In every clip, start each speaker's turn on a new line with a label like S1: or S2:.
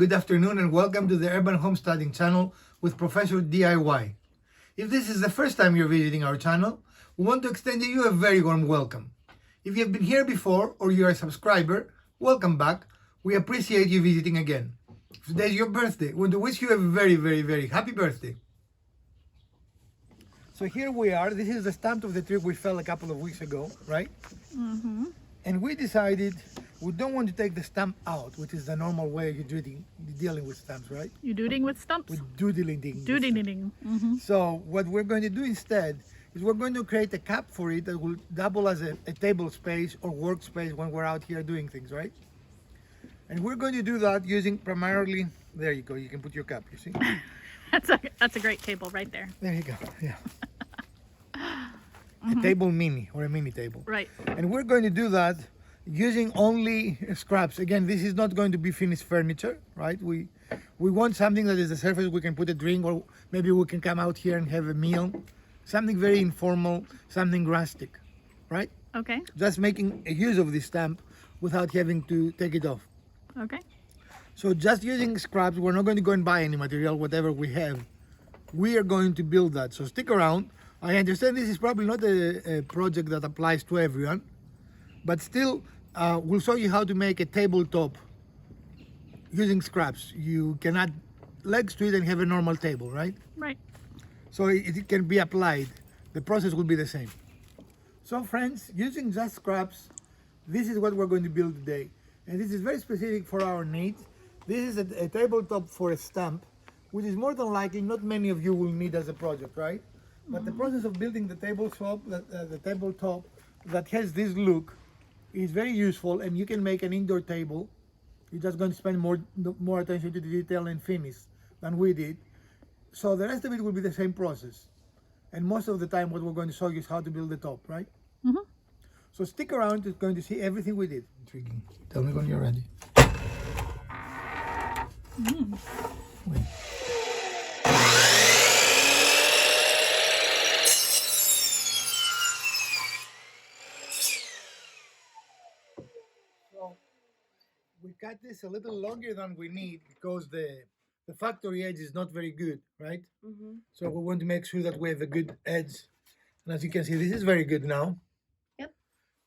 S1: good afternoon, and welcome to the Urban Homesteading channel with Professor DIY. If this is the first time you're visiting our channel, we want to extend you a very warm welcome. If you have been here before or you're a subscriber, welcome back. We appreciate you visiting again. If today's your birthday, we want to wish you a very happy birthday. So here we are. This is the stump of the tree we fell a couple of weeks ago, right?
S2: Mm-hmm.
S1: And we decided we don't want to take the stump out, which is the normal way you're dealing with stumps, right?
S2: You doodling with stumps?
S1: With doodling.
S2: Doodling. Mm-hmm.
S1: So what we're going to do instead is we're going to create a cap for it that will double as a table space or workspace when we're out here doing things, right? And we're going to do that using primarily, there you go, you can put your cap, you see?
S2: That's a great table right there.
S1: There you go, yeah. A table mini or a mini table.
S2: Right.
S1: And we're going to do that using only scraps. Again, this is not going to be finished furniture, right? We want something that is the surface we can put a drink, or maybe we can come out here and have a meal. Something very informal, something rustic, right?
S2: Okay.
S1: Just making a use of this stamp without having to take it off.
S2: Okay.
S1: So just using scraps, we're not going to go and buy any material, whatever we have. We are going to build that. So stick around. I understand this is probably not a project that applies to everyone, but still, we'll show you how to make a tabletop using scraps. You can add legs to it and have a normal table, right?
S2: Right.
S1: So it can be applied. The process will be the same. So friends, using just scraps, this is what we're going to build today. And this is very specific for our needs. This is a tabletop for a stump, which is more than likely not many of you will need as a project, right? But the process of building the tabletop that has this look is very useful, and you can make an indoor table. You're just going to spend more attention to the detail and finish than we did. So the rest of it will be the same process. And most of the time what we're going to show you is how to build the top, right?
S2: Mm-hmm.
S1: So stick around, you're going to see everything we did. Intriguing. Tell me when you're ready. Wait. We cut this a little longer than we need because the factory edge is not very good, right? Mm-hmm. So we want to make sure that we have a good edge. And as you can see, this is very good now.
S2: Yep.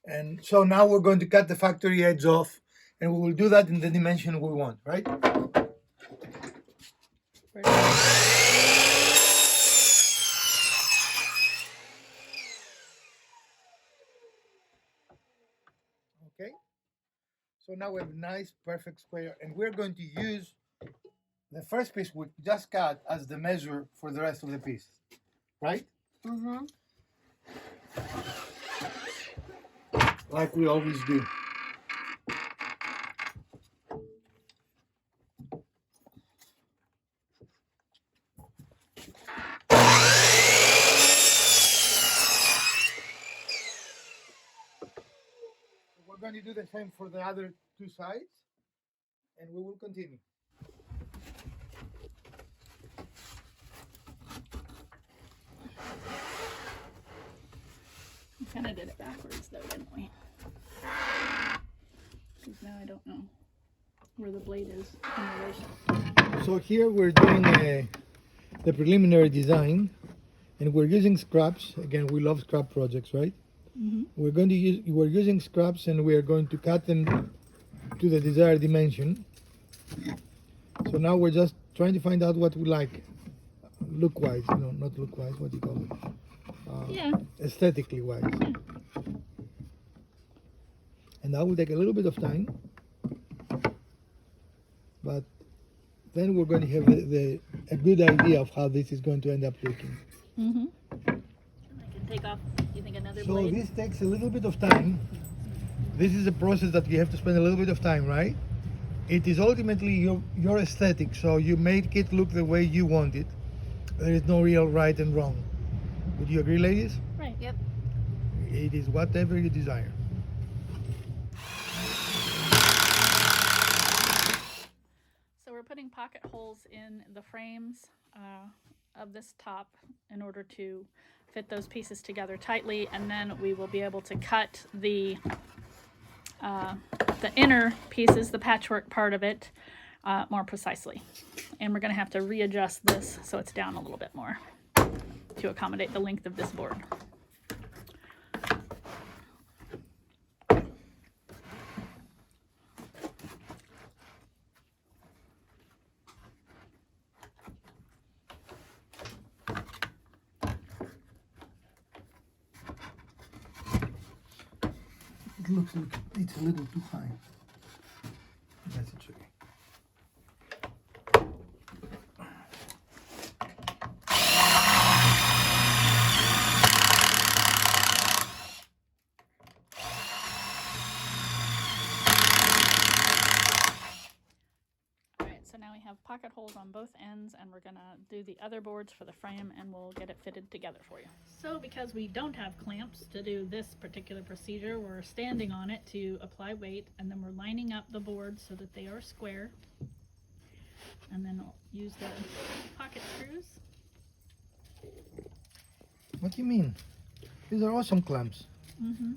S1: And so now we're going to cut the factory edge off, and we will do that in the dimension we want, right? Okay. So now we have a nice, perfect square, and we're going to use the first piece we just cut as the measure for the rest of the piece, right? Mm-hmm. Like we always do. We're going to do the same for the other two sides, and we will continue.
S2: We kind of did it backwards though, didn't we? Because now I don't know where the blade is in relation.
S1: So here we're doing the preliminary design, and we're using scraps. Again, we love scrap projects, right? Mm-hmm. We're using scraps, and we are going to cut them to the desired dimension. So now we're just trying to find out what we like, look-wise. No, not look-wise. What do you call it?
S2: Yeah.
S1: Aesthetically wise.
S2: Yeah.
S1: And that will take a little bit of time, but then we're going to have a good idea of how this is going to end up looking.
S2: Mm-hmm. I can take off, you think, another blade?
S1: So this takes a little bit of time. This is a process that you have to spend a little bit of time, right? It is ultimately your aesthetic, so you make it look the way you want it. There is no real right and wrong. Would you agree, ladies?
S2: Right. Yep.
S1: It is whatever you desire.
S2: So we're putting pocket holes in the frames of this top in order to fit those pieces together tightly, and then we will be able to cut the inner pieces, the patchwork part of it, more precisely. And we're going to have to readjust this so it's down a little bit more to accommodate the length of this board.
S1: It looks like it's a little too high. That's it, okay.
S2: Alright, so now we have pocket holes on both ends, and we're going to do the other boards for the frame, and we'll get it fitted together for you. So because we don't have clamps to do this particular procedure, we're standing on it to apply weight, and then we're lining up the boards so that they are square. And then I'll use the pocket screws.
S1: What do you mean? These are awesome clamps.
S2: Mm-hmm.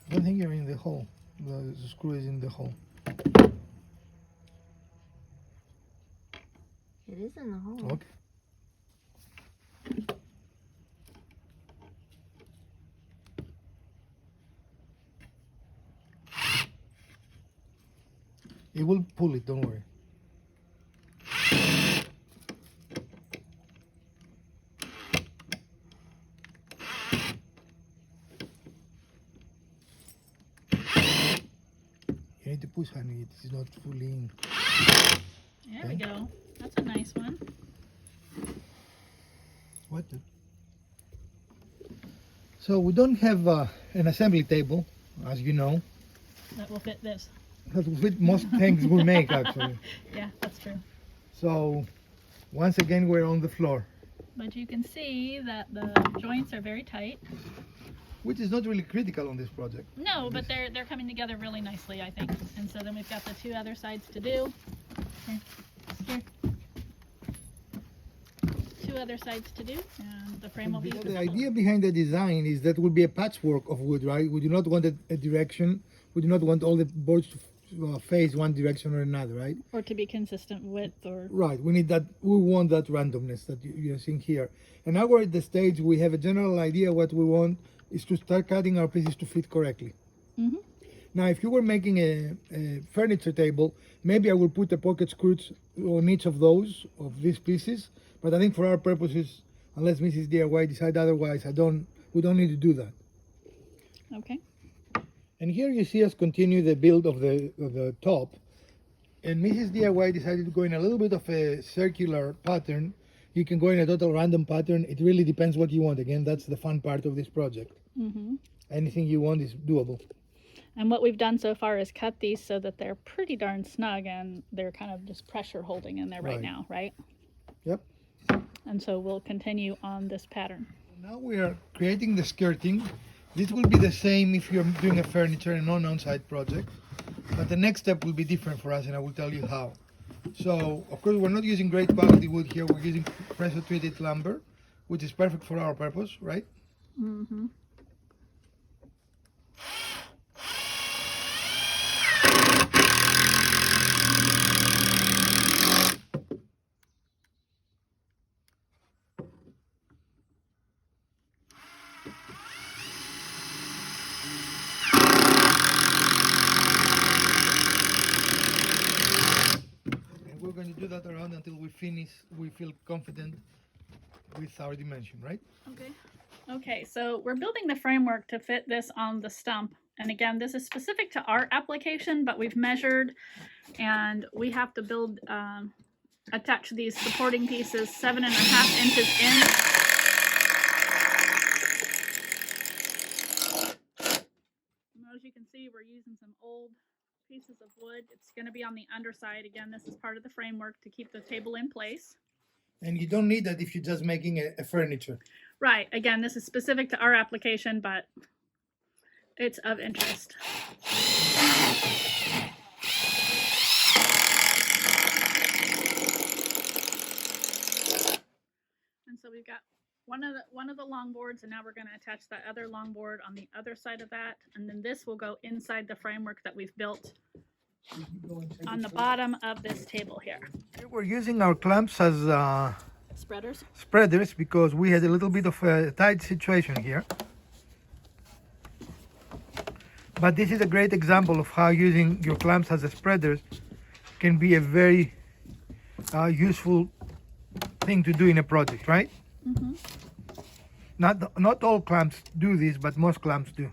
S1: I don't think you're in the hole. The screw is in the hole.
S3: It is in the hole.
S1: Okay. It will pull it, don't worry. You need to push, honey. It is not fully in.
S2: There we go. That's a nice one.
S1: What? So we don't have an assembly table, as you know.
S2: That will fit this.
S1: That will fit most things we make, actually.
S2: Yeah, that's true.
S1: So once again, we're on the floor,
S2: But you can see that the joints are very tight.
S1: which is not really critical on this project.
S2: No, but they're coming together really nicely, I think. And so then we've got the two other sides to do. Here. Here. Two other sides to do, and the frame will be
S1: The idea behind the design is that it will be a patchwork of wood, right? We do not want a direction. We do not want all the boards to face one direction or another, right?
S2: or to be consistent width or
S1: Right. We need that. We want that randomness that you're seeing here. And now we're at the stage we have a general idea what we want is to start cutting our pieces to fit correctly.
S2: Mhm.
S1: Now, if you were making a furniture table, maybe I will put the pocket screws on each of these pieces. But I think for our purposes, unless Mrs. DIY decide otherwise, we don't need to do that.
S2: okay.
S1: And here you see us continue the build of the top. And Mrs. DIY decided to go in a little bit of a circular pattern. You can go in a total random pattern. It really depends what you want. Again, that's the fun part of this project.
S2: Mhm.
S1: Anything you want is doable.
S2: And what we've done so far is cut these so that they're pretty darn snug, and they're kind of just pressure holding in there right
S1: Right.
S2: now, right?
S1: Yep.
S2: And so we'll continue on this pattern.
S1: Now we are creating the skirting. This will be the same if you're doing a furniture and non-on-site project. But the next step will be different for us, and I will tell you how. So, of course, we're not using great quality wood here. We're using pressure-treated lumber, which is perfect for our purpose, right?
S2: Mm-hmm.
S1: And we're going to do that around until we feel confident with our dimension, right?
S2: Okay. Okay, so we're building the framework to fit this on the stump. And again, this is specific to our application, but we've measured and we have to build, attach these supporting pieces 7.5 inches in. And as you can see, we're using some old pieces of wood. It's going to be on the underside. Again, this is part of the framework to keep the table in place.
S1: And you don't need that if you're just making a furniture.
S2: Right. Again, this is specific to our application, but it's of interest. And so we've got one of the long boards, and now we're going to attach that other long board on the other side of that, and then this will go inside the framework that we've built on the bottom of this table here.
S1: Here we're using our clamps as
S2: Spreaders.
S1: spreaders because we had a little bit of a tight situation here. But this is a great example of how using your clamps as a spreaders can be a very useful thing to do in a project, right?
S2: Mm-hmm.
S1: Not all clamps do this, but most clamps do.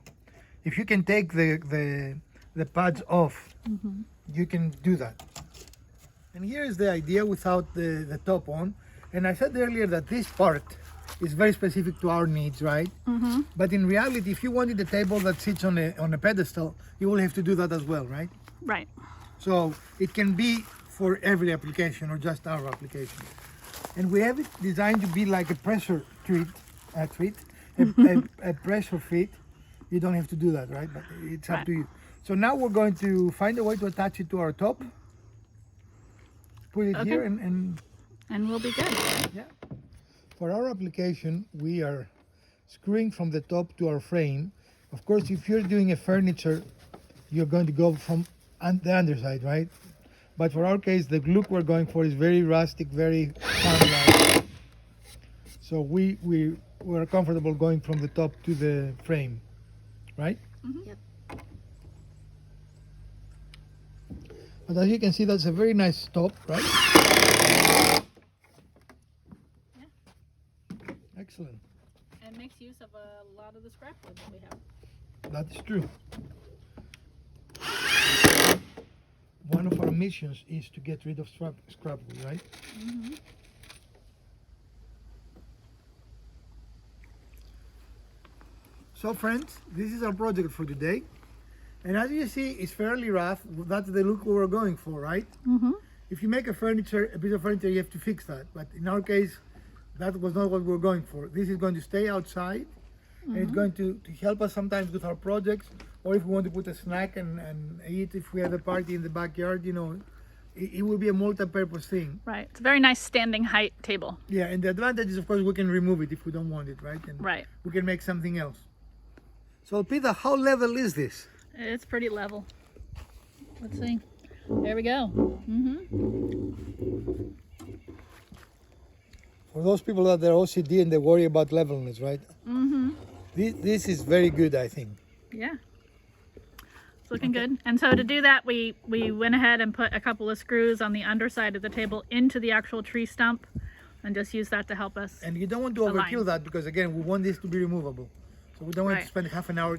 S1: If you can take the pads off,
S2: Mm-hmm.
S1: you can do that. And here is the idea without the top on. And I said earlier that this part is very specific to our needs, right?
S2: Mm-hmm.
S1: But in reality, if you wanted a table that sits on a pedestal, you will have to do that as well, right?
S2: Right.
S1: So it can be for every application or just our application. And we have it designed to be like a pressure a pressure fit. You don't have to do that, right? But it's up
S2: Right.
S1: to you. So now we're going to find a way to attach it to our top. Put it
S2: Okay.
S1: here and
S2: And we'll be good.
S1: yeah. For our application, we are screwing from the top to our frame. Of course, if you're doing a furniture, you're going to go from the underside, right? But for our case, the look we're going for is very rustic, very farm-like. So we're comfortable going from the top to the frame, right?
S2: Mm-hmm.
S3: Yep.
S1: But as you can see, that's a very nice top, right?
S2: Yeah.
S1: Excellent.
S2: And makes use of a lot of the scrap wood that we have.
S1: That is true. One of our missions is to get rid of scrap wood, right?
S2: Mm-hmm.
S1: So friends, this is our project for today. And as you see, it's fairly rough. That's the look we were going for, right?
S2: Mm-hmm.
S1: If you make a piece of furniture, you have to fix that. But in our case, that was not what we were going for. This is going to stay outside, and it's going to help us sometimes with our projects, or if we want to put a snack and eat, if we have a party in the backyard, you know, it will be a multi-purpose thing.
S2: Right. It's a very nice standing height table.
S1: Yeah, and the advantage is, of course, we can remove it if we don't want it, right? And
S2: Right.
S1: we can make something else. So, Peter, how level is this?
S2: It's pretty level. Let's see. There we go. Mm-hmm.
S1: For those people that are OCD and they worry about levelness, right?
S2: Mm-hmm.
S1: This is very good, I think.
S2: Yeah. It's looking good. And so to do that, we went ahead and put a couple of screws on the underside of the table into the actual tree stump and just use that to help us.
S1: And you don't want to overkill
S2: Align.
S1: that because, again, we want this to be removable. So we don't want to
S2: Right.
S1: spend half an hour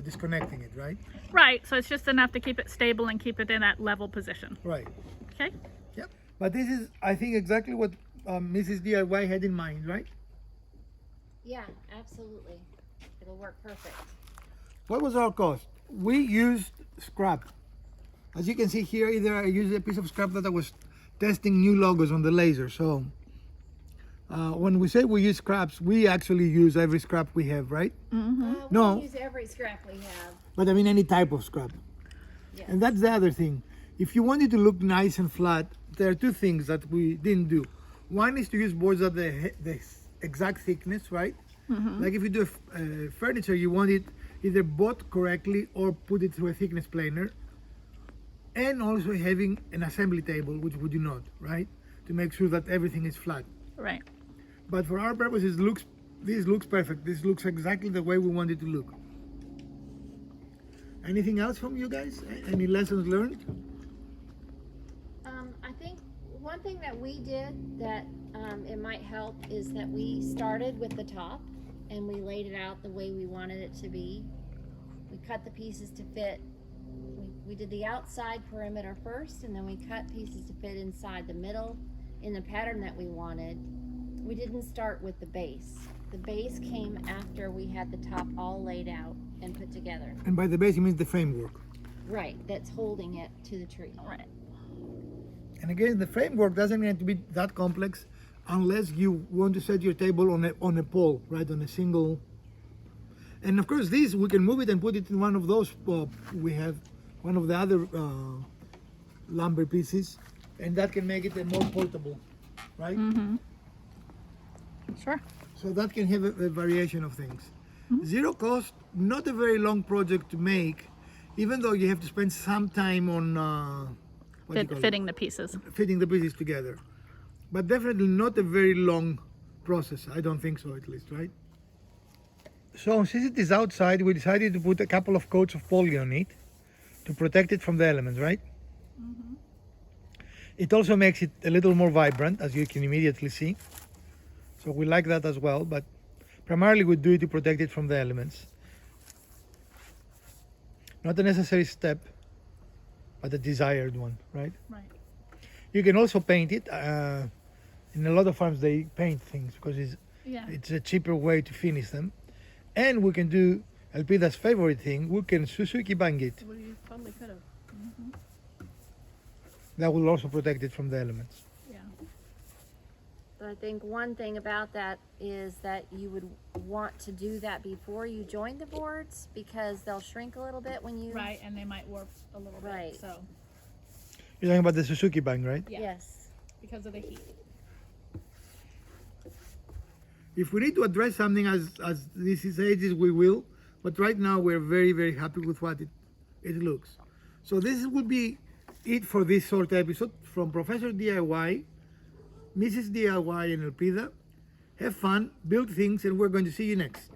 S1: disconnecting it, right?
S2: Right. So it's just enough to keep it stable and keep it in that level position.
S1: Right.
S2: Okay.
S1: Yep. But this is, I think, exactly what Mrs. DIY had in mind, right?
S3: Yeah, absolutely. It'll work perfect.
S1: What was our cost? We used scrap. As you can see here, either I used a piece of scrap that I was testing new logos on the laser. So when we say we use scraps, we actually use every scrap we have, right?
S2: Mm-hmm.
S1: No.
S3: We use every scrap we have.
S1: But I mean any type of scrap.
S3: Yes.
S1: And that's the other thing. If you want it to look nice and flat, there are two things that we didn't do. One is to use boards of the exact thickness, right?
S2: Mm-hmm.
S1: Like if you do furniture, you want it either bought correctly or put it through a thickness planer. And also having an assembly table, which we do not, right? To make sure that everything is flat.
S2: Right.
S1: But for our purposes, this looks perfect. This looks exactly the way we want it to look. Anything else from you guys? Any lessons learned?
S3: I think one thing that we did that it might help is that we started with the top and we laid it out the way we wanted it to be. We cut the pieces to fit. We did the outside perimeter first, and then we cut pieces to fit inside the middle in the pattern that we wanted. We didn't start with the base. The base came after we had the top all laid out and put together.
S1: And by the base, you mean the framework.
S3: Right, that's holding it to the tree.
S2: Right.
S1: And again, the framework doesn't have to be that complex unless you want to set your table on a pole, right, on a single. And of course, this, we can move it and put it in one of those, we have one of the other lumber pieces, and that can make it a more portable, right?
S2: Mm-hmm. Sure.
S1: So that can have a variation of things. Zero cost, not a very long project to make even though you have to spend some time on what do you call it?
S2: Fitting the pieces.
S1: Fitting the pieces together. But definitely not a very long process. I don't think so, at least, right? So since it is outside, we decided to put a couple of coats of poly on it to protect it from the elements, right?
S2: Mm-hmm.
S1: It also makes it a little more vibrant, as you can immediately see. So we like that as well, but primarily we do it to protect it from the elements. Not a necessary step, but a desired one, right?
S2: Right.
S1: You can also paint it. In a lot of farms they paint things because
S2: Yeah.
S1: it's a cheaper way to finish them. And we can do Elpida's favorite thing, we can Suzuki bang it.
S2: We totally could have. Mm-hmm.
S1: That will also protect it from the elements.
S2: Yeah.
S3: I think one thing about that is that you would want to do that before you join the boards because they'll shrink a little bit when you.
S2: Right, and they might warp a little
S3: Right.
S2: bit. So
S1: You're talking about the Suzuki bang, right?
S2: yeah,
S3: Yes.
S2: because of the heat.
S1: If we need to address something as this is ages, we will. But right now we're very, very happy with what it looks. So this will be it for this short episode from Professor DIY, Mrs. DIY and Elpida. Have fun, build things, and we're going to see you next.